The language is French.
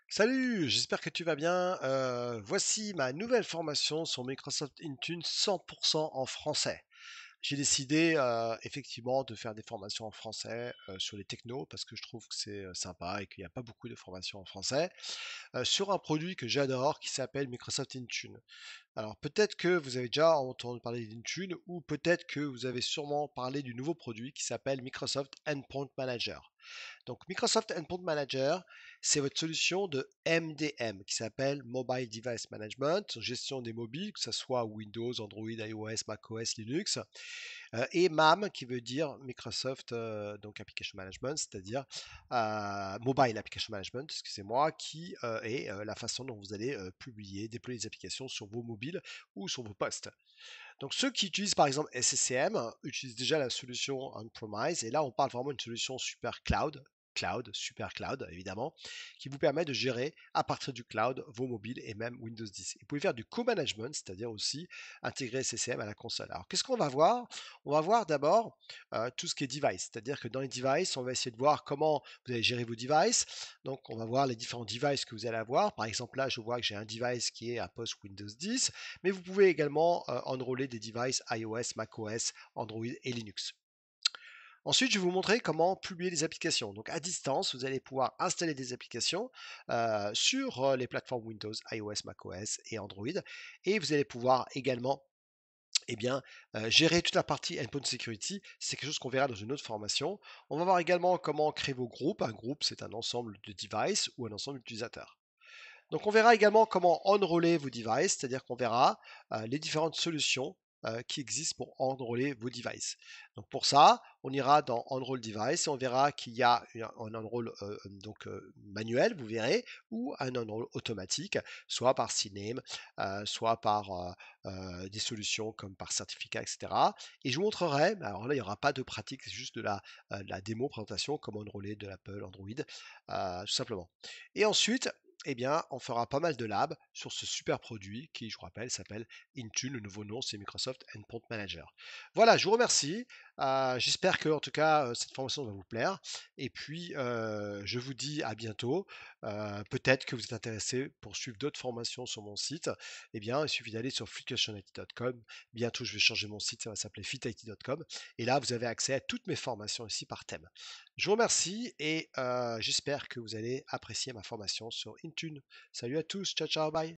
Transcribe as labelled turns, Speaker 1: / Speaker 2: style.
Speaker 1: Salut, j'espère que tu vas bien. Voici ma nouvelle formation sur Microsoft Intune 100% en français. J'ai décidé effectivement de faire des formations en français sur les technos parce que je trouve que c'est sympa et qu'il n'y a pas beaucoup de formations en français sur un produit que j'adore qui s'appelle Microsoft Intune. Alors peut-être que vous avez déjà entendu parler d'Intune ou peut-être que vous avez sûrement parlé du nouveau produit qui s'appelle Microsoft Endpoint Manager. Donc Microsoft Endpoint Manager, c'est votre solution de MDM qui s'appelle Mobile Device Management, gestion des mobiles, que ce soit Windows, Android, iOS, macOS, Linux, et MAM qui veut dire Microsoft donc Application Management, c'est-à-dire Mobile Application Management, excusez-moi, qui est la façon dont vous allez publier, déployer des applications sur vos mobiles ou sur vos postes. Donc ceux qui utilisent par exemple SCCM utilisent déjà la solution on-premise et là on parle vraiment d'une solution super super cloud évidemment, qui vous permet de gérer à partir du cloud vos mobiles et même Windows 10. Vous pouvez faire du co-management, c'est-à-dire aussi intégrer SCCM à la console. Alors qu'est-ce qu'on va voir? On va voir d'abord tout ce qui est device, c'est-à-dire que dans les devices, on va essayer de voir comment vous allez gérer vos devices. Donc on va voir les différents devices que vous allez avoir. Par exemple là, je vois que j'ai un device qui est un post Windows 10, mais vous pouvez également enrôler des devices iOS, macOS, Android et Linux. Ensuite, je vais vous montrer comment publier des applications. Donc à distance, vous allez pouvoir installer des applications sur les plateformes Windows, iOS, macOS et Android. Et vous allez pouvoir également gérer toute la partie endpoint security. C'est quelque chose qu'on verra dans une autre formation. On va voir également comment créer vos groupes. Un groupe, c'est un ensemble de devices ou un ensemble d'utilisateurs. Donc on verra également comment enrôler vos devices, c'est-à-dire qu'on verra les différentes solutions qui existent pour enrôler vos devices. Donc pour ça, on ira dans Enroll Device et on verra qu'il y a un enroll manuel, vous verrez, ou un enroll automatique, soit par CNAME, soit par des solutions comme par certificat, etc. Et je vous montrerai, alors là il n'y aura pas de pratique, c'est juste de la démo présentation, comment enrôler de l'Apple Android, tout simplement. Et ensuite, eh bien, on fera pas mal de labs sur ce super produit qui, je vous rappelle, s'appelle Intune. Le nouveau nom, c'est Microsoft Endpoint Manager. Voilà, je vous remercie. J'espère que, en tout cas, cette formation va vous plaire. Et puis, je vous dis à bientôt. Peut-être que vous êtes intéressé pour suivre d'autres formations sur mon site. Eh bien, il suffit d'aller sur fluctuationit.com. Bientôt, je vais changer mon site, ça va s'appeler fitit.com. Et là, vous avez accès à toutes mes formations ici par thème. Je vous remercie et j'espère que vous allez apprécier ma formation sur Intune. Salut à tous, ciao ciao, bye.